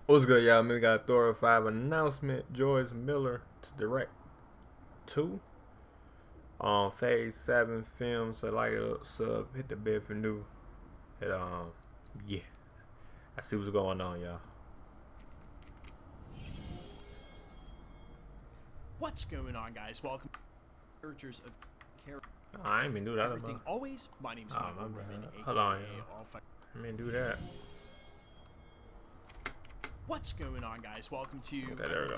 What's good, y'all? We got Thor 5 announcement. George Miller to direct 2 on Phase 7 film. So like it, sub, hit the bell for new. And, yeah. I see what's going on, y'all. What's going on, guys? Welcome to characters of character. I ain't even do that. Everything always. My name's Michael Roman, Hold on, y'all. I mean, do that. What's going on, guys? Welcome to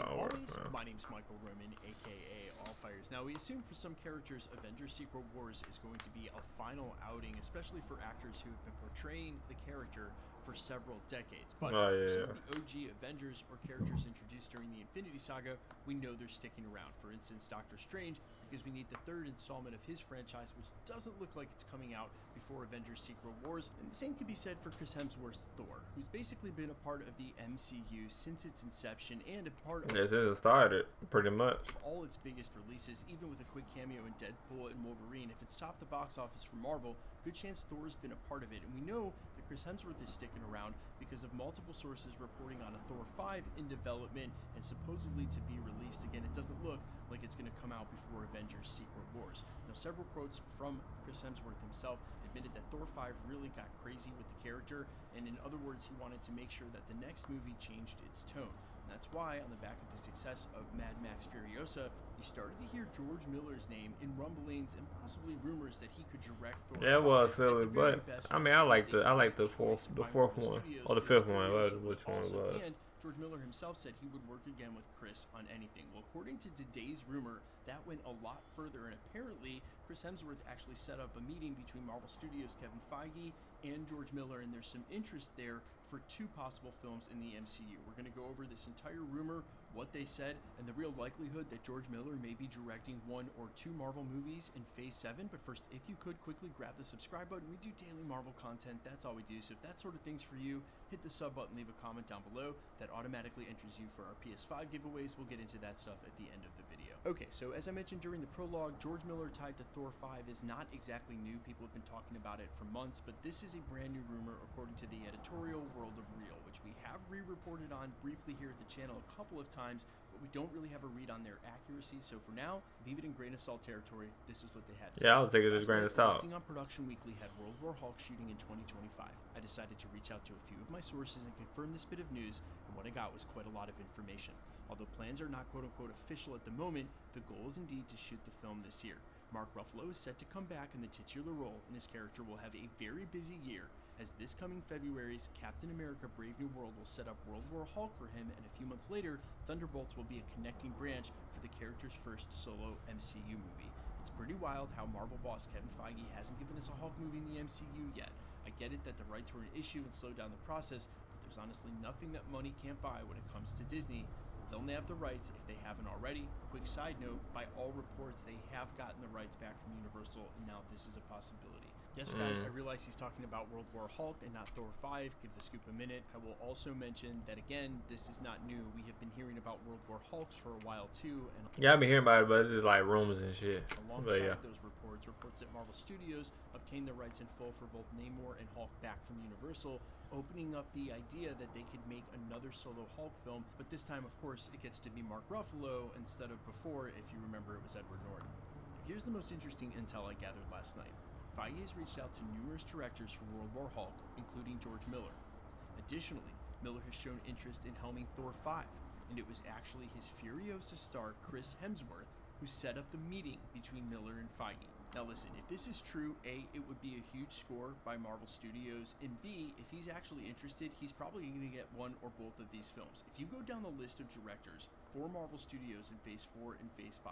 Always. My name's Michael Roman, aka All Fires. Now, we assume for some characters, Avengers Secret Wars is going to be a final outing, especially for actors who have been portraying the character for several decades. But some of the OG Avengers or characters introduced during the Infinity Saga, we know they're sticking around. For instance, Doctor Strange, because we need the third installment of his franchise, which doesn't look like it's coming out before Avengers Secret Wars. And the same could be said for Chris Hemsworth's Thor, who's basically been a part of the MCU since its inception and a part of since it started, pretty much. All its biggest releases, even with a quick cameo in Deadpool and Wolverine. If it's topped the box office for Marvel, good chance Thor's been a part of it. And we know that Chris Hemsworth is sticking around because of multiple sources reporting on a Thor 5 in development and supposedly to be released. Again, it doesn't look like it's going to come out before Avengers Secret Wars. Now, several quotes from Chris Hemsworth himself admitted that Thor 5 really got crazy with the character, and in other words, he wanted to make sure that the next movie changed its tone. And that's why, on the back of the success of Mad Max Furiosa, you started to hear George Miller's name in rumblings and possibly rumors that he could direct Thor. Yeah, it was silly, but I mean, I like the fourth one or the fifth one, which one it was. And George Miller himself said he would work again with Chris on anything. Well, according to today's rumor, that went a lot further, and apparently Chris Hemsworth actually set up a meeting between Marvel Studios' Kevin Feige and George Miller, and there's some interest there for 2 possible films in the MCU. We're going to go over this entire rumor, what they said, and the real likelihood that George Miller may be directing 1 or 2 Marvel movies in Phase 7. But first, if you could quickly grab the subscribe button. We do daily Marvel content. That's all we do. So if that sort of thing's for you, hit the sub button, leave a comment down below. That automatically enters you for our PS5 giveaways. We'll get into that stuff at the end of the video. Okay, so as I mentioned during the prologue, George Miller tied to Thor 5 is not exactly new. People have been talking about it for months, but this is a brand new rumor according to the editorial World of Real, which we have re-reported on briefly here at the channel a couple of times, but we don't really have a read on their accuracy. So for now, leave it in grain of salt territory. This is what they had to say. Yeah, I'll take it as grain of salt. Listing on Production Weekly had World War Hulk shooting in 2025. I decided to reach out to a few of my sources and confirm this bit of news, and what I got was quite a lot of information. Although plans are not quote-unquote official at the moment, the goal is indeed to shoot the film this year. Mark Ruffalo is set to come back in the titular role, and his character will have a very busy year, as this coming February's Captain America Brave New World will set up World War Hulk for him, and a few months later, Thunderbolts will be a connecting branch for the character's first solo MCU movie. It's pretty wild how Marvel boss Kevin Feige hasn't given us a Hulk movie in the MCU yet. I get it that the rights were an issue and slowed down the process, but there's honestly nothing that money can't buy when it comes to Disney. They'll nab the rights if they haven't already. Quick side note, by all reports, they have gotten the rights back from Universal, and now this is a possibility. Yes, guys, I realize he's talking about World War Hulk and not Thor 5. Give the scoop a minute. I will also mention that, again, this is not new. We have been hearing about World War Hulks for a while, too. And yeah, I've been hearing about it, but it's just like rumors and shit. Alongside those reports that Marvel Studios obtained the rights in full for both Namor and Hulk back from Universal, opening up the idea that they could make another solo Hulk film, but this time, of course, it gets to be Mark Ruffalo instead of before, if you remember, it was Edward Norton. Here's the most interesting intel I gathered last night. Feige has reached out to numerous directors for World War Hulk, including George Miller. Additionally, Miller has shown interest in helming Thor 5, and it was actually his Furiosa star Chris Hemsworth who set up the meeting between Miller and Feige. Now listen, if this is true, A, it would be a huge score by Marvel Studios, and B, if he's actually interested, he's probably going to get one or both of these films. If you go down the list of directors for Marvel Studios in Phase 4 and Phase 5,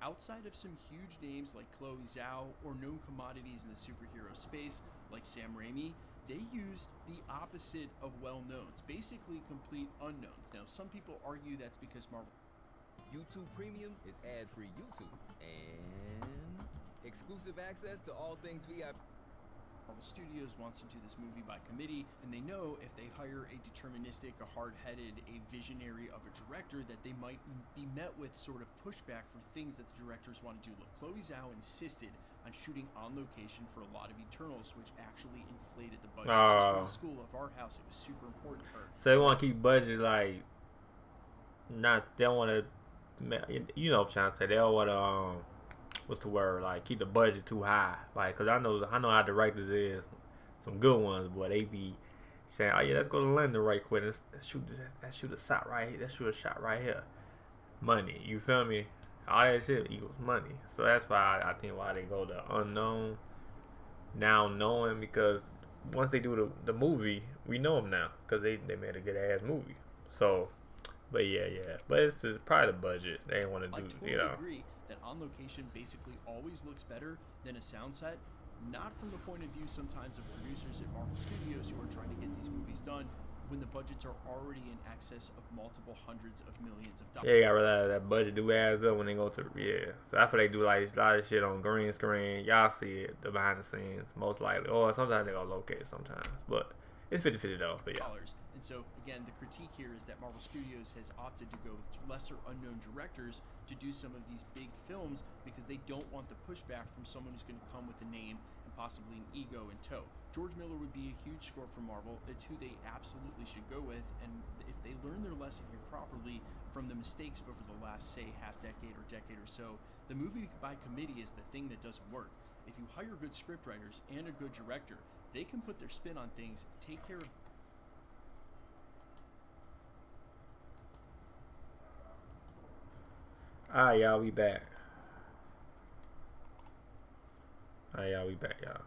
outside of some huge names like Chloe Zhao or known commodities in the superhero space like Sam Raimi, they used the opposite of well-knowns, basically complete unknowns. Now, some people argue that's because Marvel YouTube Premium is ad-free YouTube and exclusive access to all things VIP. Marvel Studios wants to do this movie by committee, and they know if they hire a deterministic, a hard-headed, a visionary of a director, that they might be met with sort of pushback for things that the directors want to do. Look, Chloe Zhao insisted on shooting on location for a lot of Eternals, which actually inflated the budget. Just from the school of our house, it was super important for her. So they want to keep budget like not. They don't want to. You know what I'm trying to say. They don't want to. What's the word? Like keep the budget too high. Like, cause I know how directors is. Some good ones, boy. They be saying, "Oh yeah, let's go to London right quick. Let's shoot a shot right here. Let's shoot a shot right here." Money, you feel me? All that shit equals money. So that's why I think why they go the unknown, now knowing, because once they do the movie, we know them now because they made a good ass movie. So, but yeah. But it's just probably the budget. They ain't want to do, I totally agree that on location basically always looks better than a sound set. Not from the point of view sometimes of producers at Marvel Studios who are trying to get these movies done when the budgets are already in excess of multiple hundreds of millions of dollars. Yeah, you gotta realize that budget do adds up when they go to, So that's why they do like a lot of shit on green screen. Y'all see it, the behind the scenes, most likely. Or sometimes they go locate sometimes. But it's 50-50 though, but yeah. And so, again, the critique here is that Marvel Studios has opted to go with lesser unknown directors to do some of these big films because they don't want the pushback from someone who's going to come with a name and possibly an ego in tow. George Miller would be a huge score for Marvel. It's who they absolutely should go with, and if they learn their lesson here properly from the mistakes over the last, say, half-decade or decade or so, the movie by committee is the thing that doesn't work. If you hire good scriptwriters and a good director, they can put their spin on things, take care of... Y'all, we back. Y'all, we back, y'all.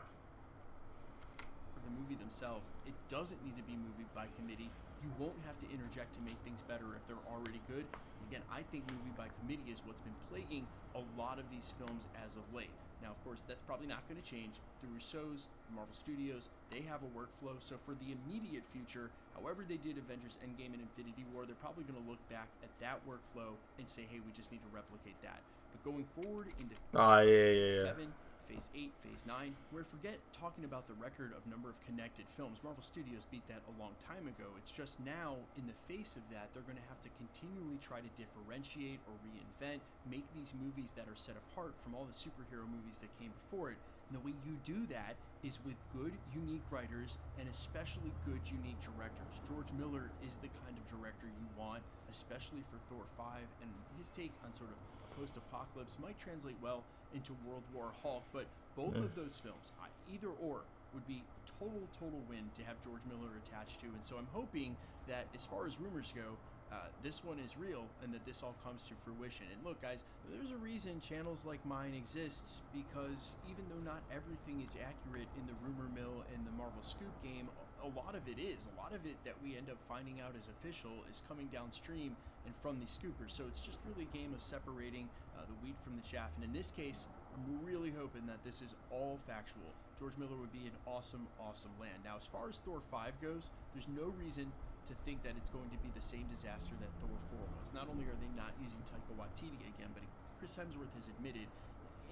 The movie themselves, it doesn't need to be movie by committee. You won't have to interject to make things better if they're already good. Again, I think movie by committee is what's been plaguing a lot of these films as of late. Now, of course, that's probably not going to change. The Russos, Marvel Studios, they have a workflow. So for the immediate future, however they did Avengers Endgame and Infinity War, they're probably going to look back at that workflow and say, hey, we just need to replicate that. But going forward into Phase 7, Phase 8, Phase 9, where forget talking about the record of number of connected films. Marvel Studios beat that a long time ago. It's just now, in the face of that, they're going to have to continually try to differentiate or reinvent, make these movies that are set apart from all the superhero movies that came before it. And the way you do that is with good, unique writers and especially good, unique directors. George Miller is the kind of director you want, especially for Thor 5, and his take on sort of post-apocalypse might translate well into World War Hulk, but both of those films, either or, would be total win to have George Miller attached to. And so I'm hoping that as far as rumors go, this one is real and that this all comes to fruition. And look, guys, there's a reason channels like mine exist, because even though not everything is accurate in the rumor mill and the Marvel Scoop game, a lot of it is. A lot of it that we end up finding out as official is coming downstream and from the scoopers. So it's just really a game of separating the wheat from the chaff. And in this case, I'm really hoping that this is all factual. George Miller would be an awesome land. Now, as far as Thor 5 goes, there's no reason to think that it's going to be the same disaster that Thor 4 was. Not only are they not using Taika Waititi again, but Chris Hemsworth has admitted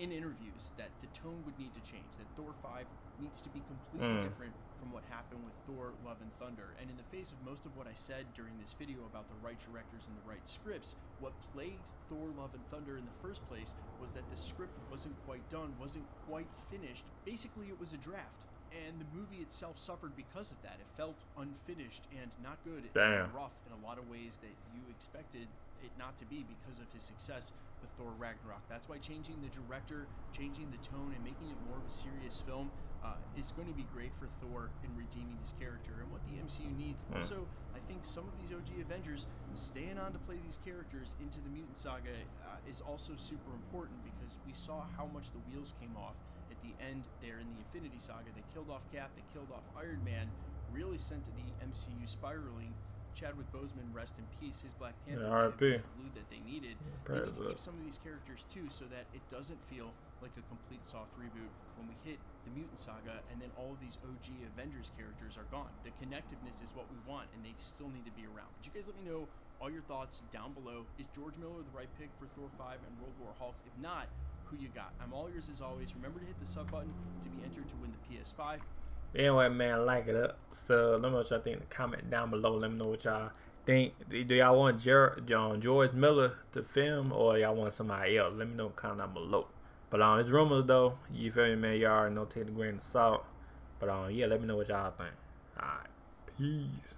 in interviews that the tone would need to change, that Thor 5 needs to be completely different from what happened with Thor Love and Thunder. And in the face of most of what I said during this video about the right directors and the right scripts, what plagued Thor Love and Thunder in the first place was that the script wasn't quite done, wasn't quite finished. Basically, it was a draft. And the movie itself suffered because of that. It felt unfinished and not good. And rough in a lot of ways that you expected it not to be because of his success with Thor Ragnarok. That's why changing the director, changing the tone, and making it more of a serious film is going to be great for Thor in redeeming his character and what the MCU needs. Also, I think some of these OG Avengers staying on to play these characters into the Mutant Saga is also super important, because we saw how much the wheels came off at the end there in the Infinity Saga. They killed off Cap, they killed off Iron Man, really sent to the MCU spiraling. Chadwick Boseman, rest in peace. His Black Panther RIP. The glue that they needed. They need to keep some of these characters too, so that it doesn't feel like a complete soft reboot when we hit the Mutant Saga and then all of these OG Avengers characters are gone. The connectiveness is what we want, and they still need to be around. But you guys let me know all your thoughts down below. Is George Miller the right pick for Thor 5 and World War Hulks? If not, who you got? I'm all yours as always. Remember to hit the sub button to be entered to win the PS5. Anyway, man, like it up. So let me know what y'all think in the comment down below. Let me know what y'all think. Do y'all want George Miller to film, or y'all want somebody else? Let me know in the comment down below. But it's rumors though. You feel me, man? Y'all already know, take the grain of salt. But yeah, let me know what y'all think. Alright, peace.